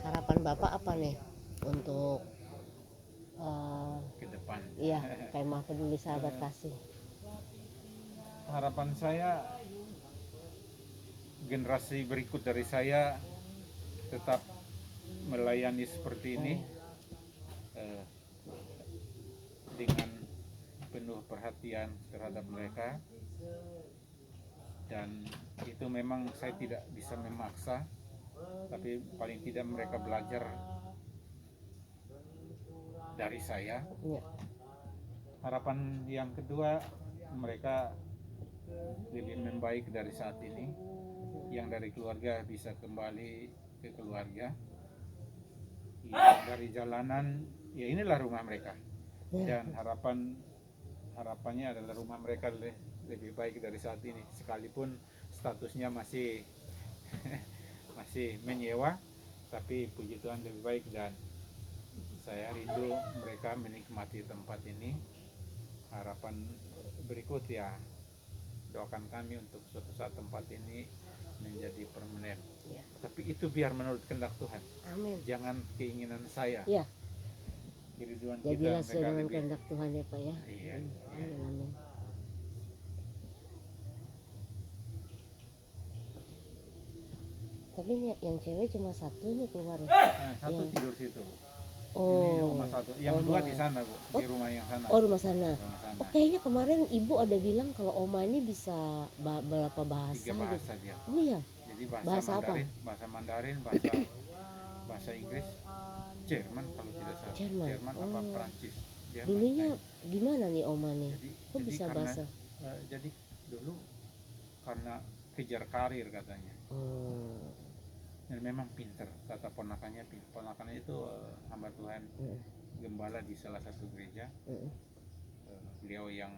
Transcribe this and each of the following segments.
harapan Bapak apa nih untuk ke depan. iya kemah peduli sahabat kasih? Harapan saya generasi berikut dari saya tetap melayani seperti ini dengan penuh perhatian terhadap mereka, dan itu memang saya tidak bisa memaksa, tapi paling tidak mereka belajar dari saya. Ya. Harapan yang kedua, mereka lebih membaik dari saat ini, yang dari keluarga bisa kembali ke keluarga, yang dari jalanan ya inilah rumah mereka, dan harapannya adalah rumah mereka lebih baik dari saat ini, sekalipun statusnya masih masih menyewa, tapi puji Tuhan lebih baik, dan saya rindu mereka menikmati tempat ini. Harapan berikut ya, doakan kami untuk suatu saat tempat ini menjadi permanen. Ya. Tapi itu biar menurut kehendak Tuhan. Amin. Jangan keinginan saya. Ya. Kerinduan Jadilah kita sesuai dengan lebih. kehendak Tuhan ya Pak ya. Iya. Amin, amin. Tapi yang cewek cuma satu nih keluar. Satu tidur situ. Ini Oh. rumah satu. Yang dua di sana Bu, di rumah yang sana. Oh rumah sana. Rumah sana. Oh kayaknya kemarin ibu ada bilang kalau Oma ini bisa berapa bahasa? 3 bahasa dia. Oh iya. Jadi Bahasa apa? bahasa Mandarin, bahasa Inggris, Jerman kalau tidak salah. Jerman. Apa Prancis. Jerman. Dulunya gimana nih Oma nih? Kok Jadi bisa karena, bahasa? jadi dulu karena kejar karir katanya. Dan memang pinter, kata ponakannya itu hamba Tuhan, gembala di salah satu gereja. Beliau yang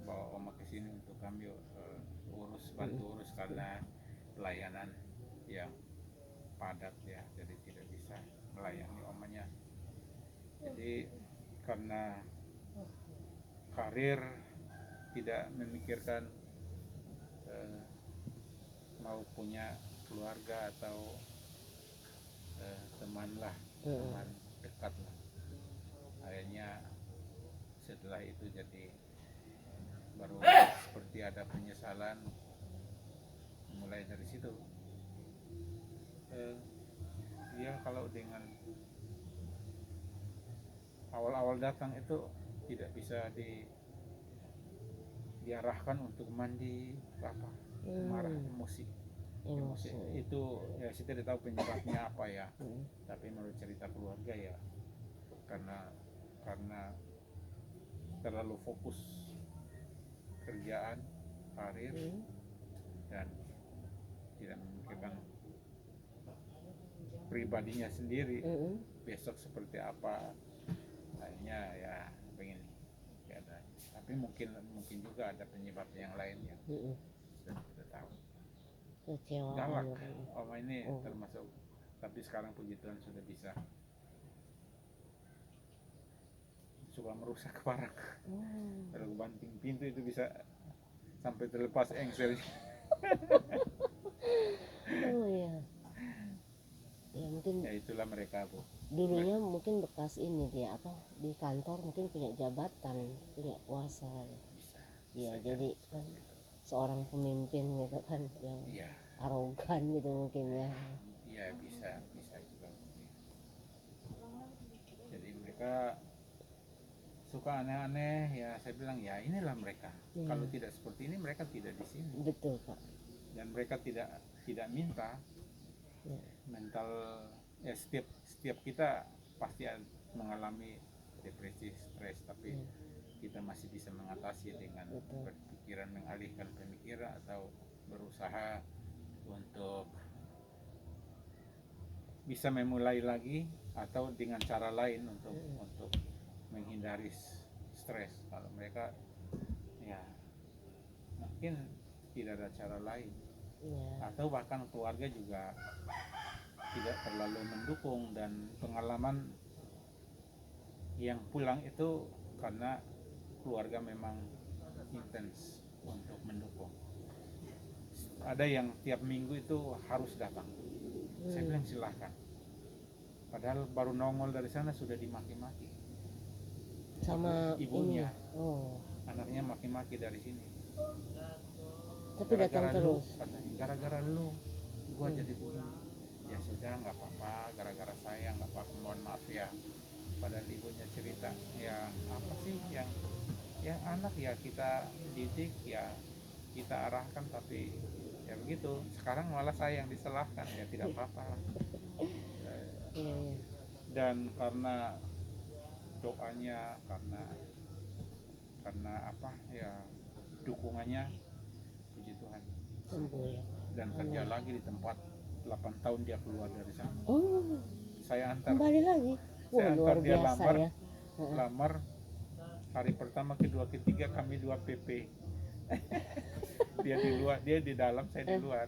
bawa Oma ke sini untuk kami bantu urus karena pelayanan yang padat ya, jadi tidak bisa melayani Omanya. Jadi karena karir, tidak memikirkan mau punya keluarga atau teman dekat lah. Akhirnya setelah itu jadi baru seperti ada penyesalan, mulai dari situ. Ya kalau dengan awal-awal datang itu tidak bisa diarahkan untuk mandi apa, marah, emosi itu ya, saya tidak tahu penyebabnya apa ya. Tapi menurut cerita keluarga ya karena terlalu fokus kerjaan, karir, dan tidak memikirkan pribadinya sendiri besok seperti apa. Akhirnya ya pengen ada, tapi mungkin juga ada penyebab yang lain yang sudah kita tahu. Galak Oma ini termasuk, tapi sekarang puji Tuhan sudah bisa, suka merusak barang. Kalau banting pintu itu bisa sampai terlepas engsel. Oh iya. Ya mungkin Ya itulah mereka Bu. Dulunya mungkin bekas ini dia apa di kantor, mungkin punya jabatan, punya kuasa. Iya jadi kan seorang pemimpin gitu kan yang arogan gitu mungkin ya. Iya bisa juga. Jadi mereka suka aneh-aneh ya, saya bilang ya inilah mereka. Kalau tidak seperti ini mereka tidak di sini. Betul Pak. Dan mereka tidak minta. Mental ya, setiap kita pasti mengalami depresi, stres, tapi kita masih bisa mengatasi dengan berpikiran, mengalihkan pemikiran atau berusaha untuk bisa memulai lagi atau dengan cara lain untuk menghindari stres. Kalau mereka ya mungkin tidak ada cara lain, atau bahkan keluarga juga tidak terlalu mendukung, dan pengalaman yang pulang itu karena keluarga memang intens untuk mendukung. Ada yang tiap minggu itu harus datang. Saya bilang silahkan, Padahal baru nongol dari sana sudah dimaki-maki sama ibunya. ini. Oh, Anaknya maki-maki dari sini. tapi datang Gara-gara lu, terus. katanya, gara-gara lu gua Hmm. jadi begini. Ya sudah, nggak apa-apa, gara-gara saya nggak apa-apa, mohon maaf ya. Padahal ibunya cerita, ya apa sih yang anak ya kita didik, ya kita arahkan, tapi ya begitu. Sekarang malah saya yang disalahkan, ya tidak apa-apa. Iya, iya. Dan karena doanya, karena apa ya, dukungannya, puji Tuhan, Sembuh ya. dan kerja lagi di tempat 8 tahun dia keluar dari sana. Oh, Saya antar kembali lagi. saya Wah, luar antar dia biasa lamar ya. Heeh. lamar hari pertama, kedua, ketiga kami 2 PP. Dia di luar, dia di dalam, saya di luar.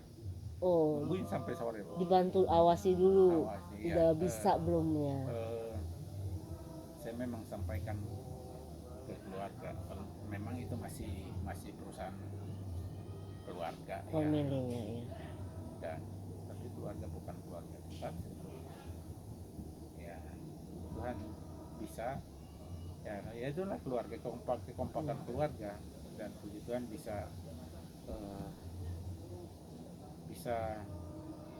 Oh, Nungguin sampai sore, Pak. dibantu awasi dulu. Awasi, Udah ya. bisa belum ya? Saya memang sampaikan ke keluarga, kalau memang itu masih perusahaan keluarga, Family-nya ya. dan tapi keluarga bukan keluarga besar. Ya Tuhan bisa, ya itulah keluarga, kekompakan keluarga, dan puji Tuhan bisa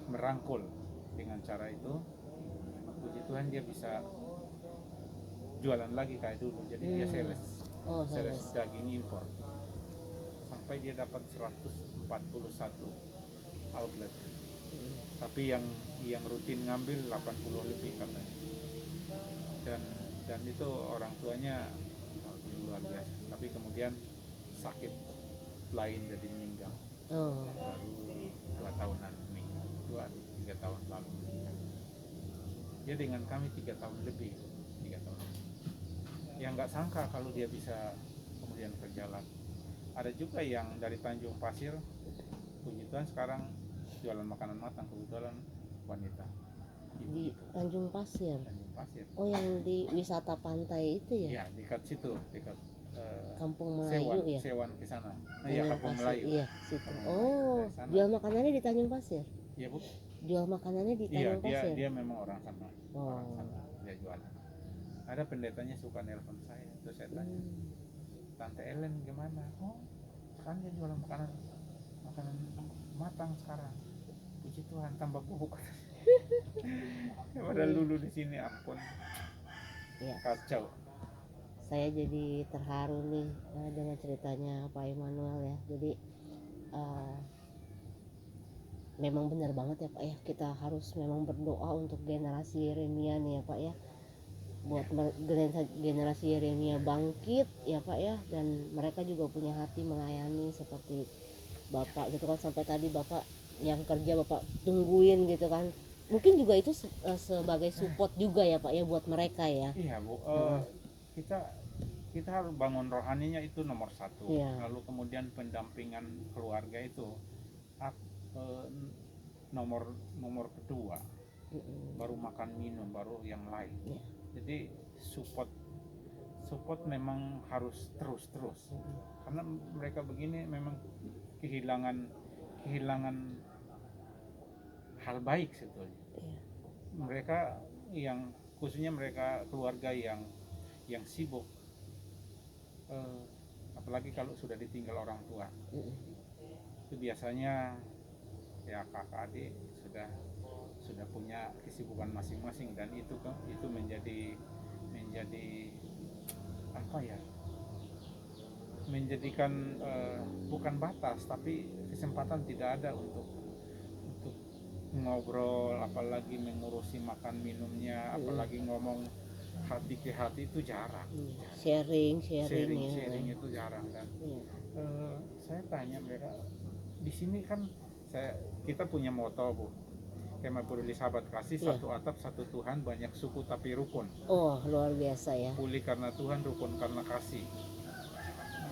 merangkul dengan cara itu. Puji Tuhan dia bisa jualan lagi kayak dulu, jadi dia sales daging impor sampai dia dapat 141 outlet, tapi yang rutin ngambil 80 lebih katanya, dan itu orang tuanya luar biasa, tapi kemudian sakit lain jadi meninggal. Baru 2 tahunan meninggal, 2-3 tahun lalu meninggal. Dia dengan kami 3 tahun lebih, 3 tahun. Yang nggak sangka kalau dia bisa kemudian berjalan. Ada juga yang dari Tanjung Pasir, puji Tuhan sekarang jualan makanan matang, kebetulan wanita. Di Tanjung Pasir. Tanjung Pasir. Oh, yang di wisata pantai itu ya? Iya, dekat situ, dekat Kampung Melayu ya? Sewan ke sana. Iya, Kampung Melayu. Iya, situ. Oh, jual makanannya di Tanjung Pasir? Iya, Bu. Jual makanannya di Tanjung Pasir? Iya, dia memang orang sana. Oh. Orang sana, dia jualan. Ada pendetanya suka nelpon saya, terus saya tanya, Tante Ellen gimana? Oh, sekarang dia jualan makanan matang sekarang. Puji Tuhan, tambah bubuk. Padahal dulu di sini ampun, Ya. kacau. Saya jadi terharu nih dengan ceritanya Pak Immanuel ya. Jadi memang benar banget ya Pak ya, kita harus memang berdoa untuk generasi Yeremia nih ya Pak ya, buat generasi Yeremia bangkit ya Pak ya, dan mereka juga punya hati melayani seperti Bapak gitu kan. Sampai tadi Bapak yang kerja Bapak tungguin gitu kan, mungkin juga itu sebagai support juga ya Pak ya buat mereka ya. Iya, Bu. Kita harus bangun rohaninya, itu nomor 1. Iya. Lalu kemudian pendampingan keluarga itu nomor kedua. Baru makan minum, baru yang lain. Iya. Jadi support memang harus terus karena mereka begini memang kehilangan hal baik sebetulnya. Iya. Mereka khususnya mereka keluarga yang sibuk, apalagi kalau sudah ditinggal orang tua. Itu biasanya ya kakak adik sudah punya kesibukan masing-masing, dan itu menjadi apa ya, menjadikan bukan batas tapi kesempatan tidak ada untuk ngobrol, apalagi mengurusi makan minumnya, apalagi ngomong hati ke hati, itu jarang. Sharing Itu jarang. Dan saya tanya mereka, di sini kan kita punya moto, Bu, Kemah Peduli Sahabat Kasih, satu atap satu Tuhan, banyak suku tapi rukun. Oh, luar biasa ya. Pulih karena Tuhan, rukun karena kasih.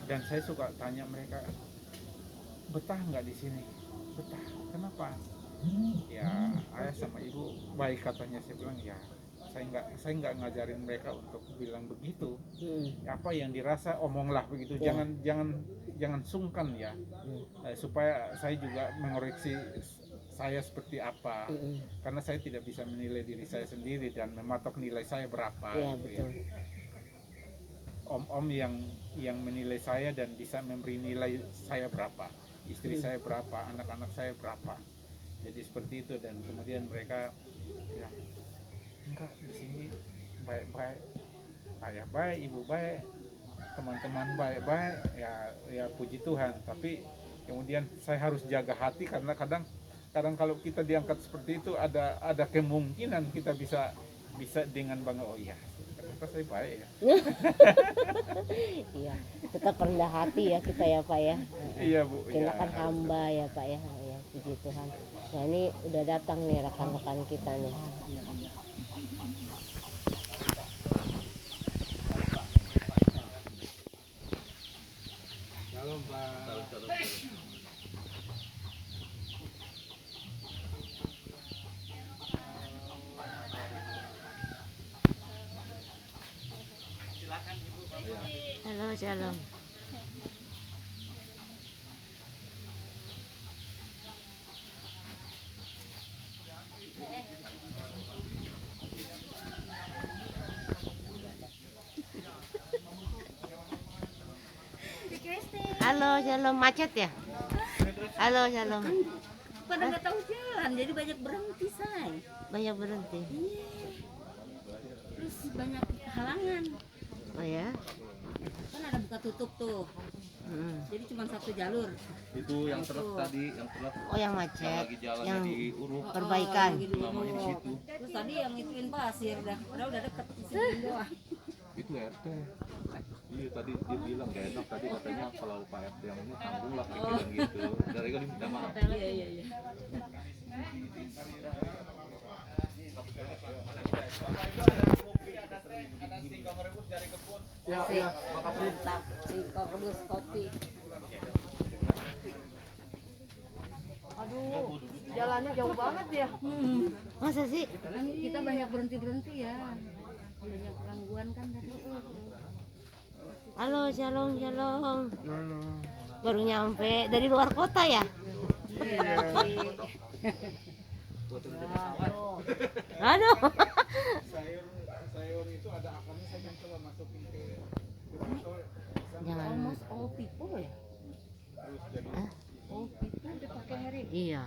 Dan saya suka tanya mereka, betah nggak di sini? Betah. Kenapa? Ya, ayah sama ibu baik katanya. Saya bilang ya, saya nggak ngajarin mereka untuk bilang begitu. Apa yang dirasa omonglah begitu. Jangan sungkan ya. Supaya saya juga mengoreksi saya seperti apa, karena saya tidak bisa menilai diri saya sendiri dan mematok nilai saya berapa. Iya, gitu betul. ya. Om-om yang menilai saya dan bisa memberi nilai saya berapa, istri saya berapa, anak-anak saya berapa. Jadi seperti itu, dan kemudian mereka bilang, enggak, di sini baik-baik, ayah baik, ibu baik, teman-teman baik-baik, ya puji Tuhan. Tapi kemudian saya harus jaga hati, karena kadang kalau kita diangkat seperti itu ada kemungkinan kita bisa dengan bangga, oh iya, ternyata saya baik ya. Iya, tetap rendah hati ya kita ya Pak ya. Iya Bu. Kita Ya, kan hamba ya Pak ya. Ya, puji Tuhan. Nah ini udah datang nih rekan-rekan kita nih. Shalom Pak. Halo, shalom. Halo, shalom. Macet ya? Halo, shalom. Pada nggak tahu jalan, jadi banyak berhenti, say. Banyak berhenti. Iya. Terus banyak halangan. Oh ya? Kan ada buka tutup tuh. Jadi cuma satu jalur. Itu yang truk tadi, yang truk Oh yang macet. lagi jalan Yang diuruk perbaikan. Lagi diuruk. namanya di situ. Terus tadi yang ituin pasir padahal udah deket di sini doang. Itu RT. Iya tadi dia bilang gak enak tadi katanya kalau Pak RT yang ini tanggung lah pikiran gitu. Dari kan minta maaf. Iya. Mantap. Singkong rebus kopi. Aduh, jalannya jauh banget ya. Masa sih? Kita banyak berhenti ya. Banyak gangguan kan tadi. Halo, shalom, shalom. Baru nyampe dari luar kota ya? Aduh. Sayur itu ada akarnya, saya coba masukin ke motor. Jangan. Almost all people ya. Terus jadi All people udah pakai hari. Iya.